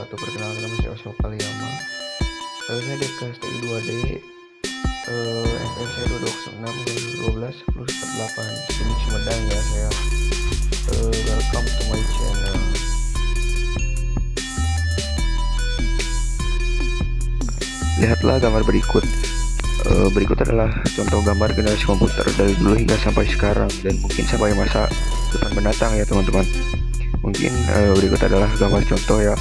wabarakatuh. Perkenalkan nama saya Osmo Paliyama. Saya di kelas TI 2D, FM saya 2206 12 1048 Sini Sumedang ya saya. Welcome to my channel. Lihatlah gambar berikut. Berikut adalah contoh gambar generasi komputer dari dulu hingga sampai sekarang dan mungkin sampai masa depan mendatang ya teman-teman. Mungkin berikut adalah gambar contoh ya,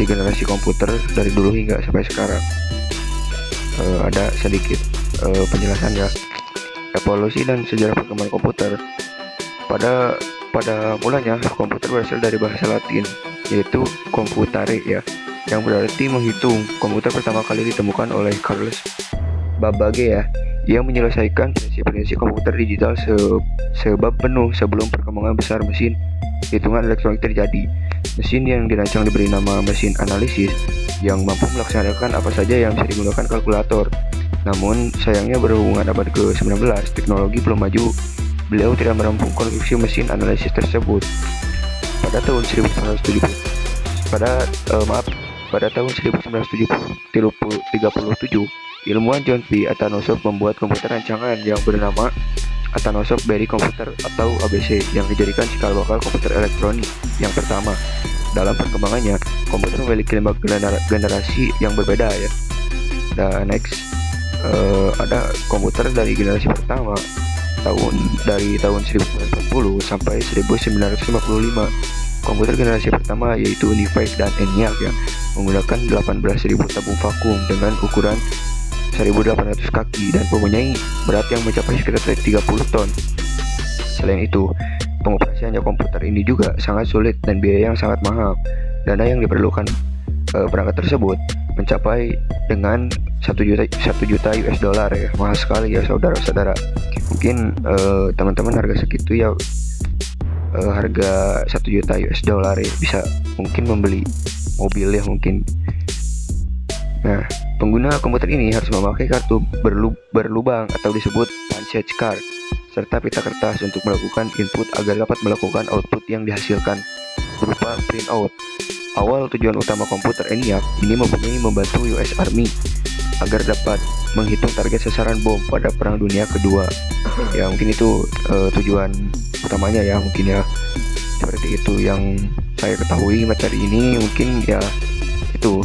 generasi komputer dari dulu hingga sampai sekarang. Ada sedikit penjelasan ya, evolusi dan sejarah perkembangan komputer. Pada mulanya komputer berasal dari bahasa Latin yaitu computare ya, yang berarti menghitung. Komputer pertama kali ditemukan oleh Carlos Babbage ya, yang menyelesaikan prinsip-prinsip komputer digital sebab penuh sebelum perkembangan besar mesin hitungan elektronik terjadi. Mesin yang dirancang diberi nama mesin analisis yang mampu melaksanakan apa saja yang bisa digunakan kalkulator. Namun sayangnya berhubungan abad ke-19 teknologi belum maju. Beliau tidak merampung konstruksi mesin analisis tersebut. Pada tahun 1937, ilmuwan John P. Atanasoff membuat komputer rancangan yang bernama Atanasoff Berry Computer atau ABC yang dijadikan cikal bakal komputer elektronik yang pertama. Dalam perkembangannya, komputer memiliki 5 generasi yang berbeda ya. Dan next, ada komputer dari generasi pertama dari tahun 1940 sampai 1955. Komputer generasi pertama yaitu Univac dan ENIAC ya, menggunakan 18.000 tabung vakum dengan ukuran 1.800 kaki dan mempunyai berat yang mencapai sekitar 30 ton. Selain itu, pengoperasiannya komputer ini juga sangat sulit dan biaya yang sangat mahal. Dana yang diperlukan perangkat tersebut mencapai dengan 1 juta US dollar ya, mahal sekali ya saudara-saudara. Mungkin teman-teman harga segitu ya, harga 1 juta US dollar ya, bisa mungkin membeli mobil ya mungkin. Nah, pengguna komputer ini harus memakai kartu berlubang atau disebut punch card serta pita kertas untuk melakukan input agar dapat melakukan output yang dihasilkan berupa printout. Awal tujuan utama komputer ENIAC ini membantu US Army agar dapat menghitung target sasaran bom pada Perang Dunia Kedua. Ya mungkin itu tujuan utamanya ya, mungkin ya seperti itu yang saya ketahui materi ini. Mungkin ya itu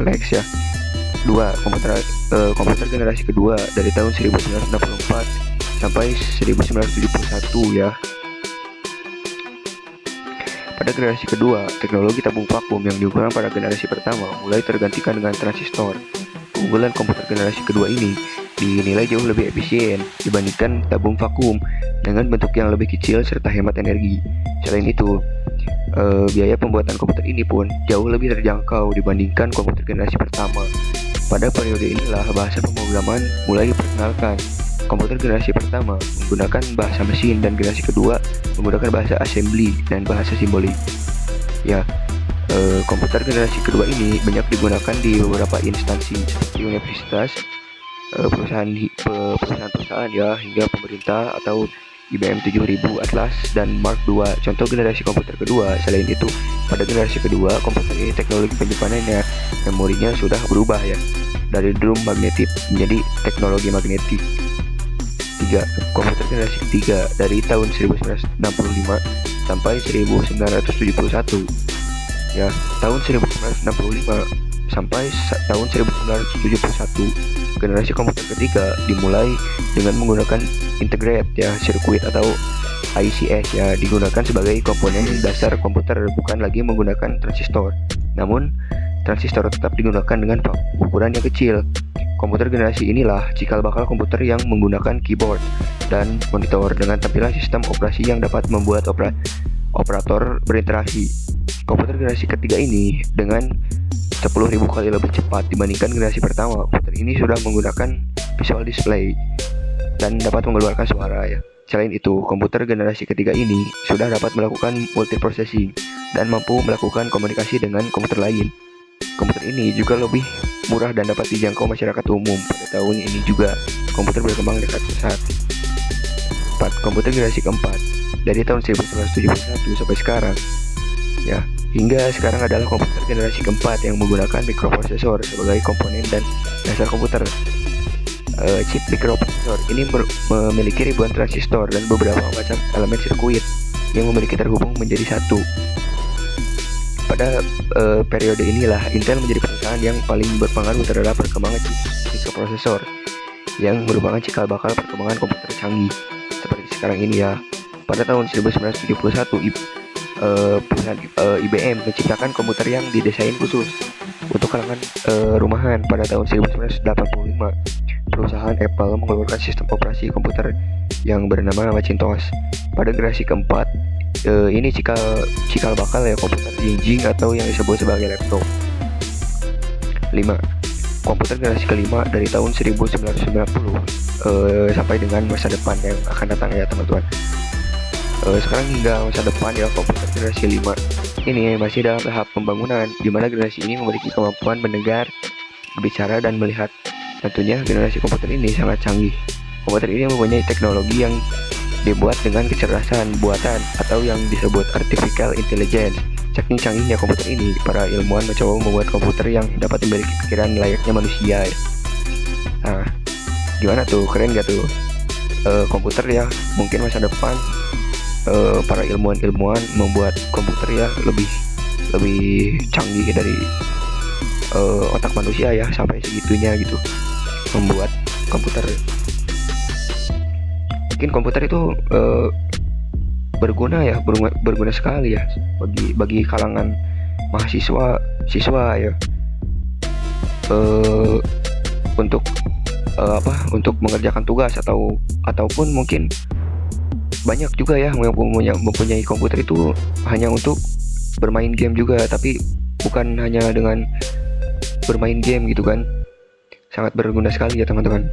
next ya, komputer generasi kedua dari tahun 1964 sampai 1971 ya. Pada generasi kedua, teknologi tabung vakum yang digunakan pada generasi pertama mulai tergantikan dengan transistor. Keunggulan komputer generasi kedua ini dinilai jauh lebih efisien dibandingkan tabung vakum dengan bentuk yang lebih kecil serta hemat energi. Selain itu, biaya pembuatan komputer ini pun jauh lebih terjangkau dibandingkan komputer generasi pertama. Pada periode inilah bahasa pemrograman mulai diperkenalkan. Komputer generasi pertama menggunakan bahasa mesin dan generasi kedua menggunakan bahasa assembly dan bahasa simbolik. Ya, komputer generasi kedua ini banyak digunakan di beberapa instansi seperti universitas, perusahaan-perusahaan ya, hingga pemerintah atau IBM 7000, Atlas, dan Mark II. Contoh generasi komputer kedua. Selain itu, pada generasi kedua komputer ini teknologi penyimpanannya, memorinya sudah berubah ya, dari drum magnetik menjadi teknologi magnetik. 3. Komputer generasi ketiga dari tahun 1965 sampai 1971 ya. Tahun 1965 sampai tahun 1971, generasi komputer ketiga dimulai dengan menggunakan integrate ya circuit atau ICS ya, digunakan sebagai komponen dasar komputer, bukan lagi menggunakan transistor. Namun transistor tetap digunakan dengan ukuran yang kecil. Komputer generasi inilah cikal bakal komputer yang menggunakan keyboard dan monitor dengan tampilan sistem operasi yang dapat membuat operator berinteraksi. Komputer generasi ketiga ini dengan 10.000 kali lebih cepat dibandingkan generasi pertama. Komputer ini sudah menggunakan visual display dan dapat mengeluarkan suara ya. Selain itu, komputer generasi ketiga ini sudah dapat melakukan multiprocessing dan mampu melakukan komunikasi dengan komputer lain. Komputer ini juga lebih murah dan dapat dijangkau masyarakat umum. Pada tahun ini juga komputer berkembang dengan pesat. keempat, komputer generasi keempat dari tahun 1971 sampai sekarang ya, hingga sekarang adalah komputer generasi keempat yang menggunakan mikroprosesor sebagai komponen dan dasar komputer. Chip mikroprosesor ini memiliki ribuan transistor dan beberapa macam elemen sirkuit yang memiliki terhubung menjadi satu. Pada periode inilah Intel menjadi perusahaan yang paling berpengaruh terhadap perkembangan chip mikroprosesor yang merupakan cikal bakal perkembangan komputer canggih seperti sekarang ini ya. Pada tahun 1971 perusahaan IBM menciptakan komputer yang didesain khusus untuk kalangan rumahan. Pada tahun 1985 perusahaan Apple mengeluarkan sistem operasi komputer yang bernama Macintosh. Pada generasi keempat ini cikal bakal ya komputer jinjing atau yang disebut sebagai laptop. 5. Komputer generasi kelima dari tahun 1990 sampai dengan masa depan yang akan datang ya teman-teman. Sekarang hingga masa depan ya komputer generasi 5 ini masih dalam tahap pembangunan, di mana generasi ini memiliki kemampuan mendengar, berbicara, dan melihat. Tentunya generasi komputer ini sangat canggih. Komputer ini mempunyai teknologi yang dibuat dengan kecerdasan buatan atau yang disebut artificial intelligence. Saking canggihnya komputer ini, para ilmuwan mencoba membuat komputer yang dapat memiliki pikiran layaknya manusia ya. Nah, gimana tuh? Keren gak tuh? Komputer ya, mungkin masa depan para ilmuwan membuat komputer ya lebih canggih dari otak manusia ya, sampai segitunya gitu membuat komputer. Mungkin komputer itu berguna sekali ya bagi kalangan siswa ya, untuk mengerjakan tugas ataupun mungkin banyak juga ya yang mempunyai komputer itu hanya untuk bermain game juga, tapi bukan hanya dengan bermain game gitu kan. Sangat berguna sekali ya teman-teman.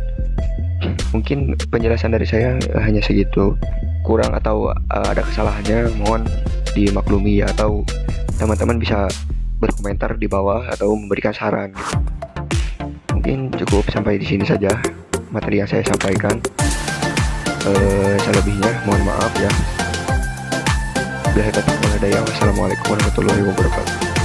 Mungkin penjelasan dari saya hanya segitu, kurang atau ada kesalahannya mohon dimaklumi ya, atau teman-teman bisa berkomentar di bawah atau memberikan saran. Mungkin cukup sampai di sini saja materi yang saya sampaikan. Selebihnya mohon maaf ya. Wassalamualaikum warahmatullahi wabarakatuh.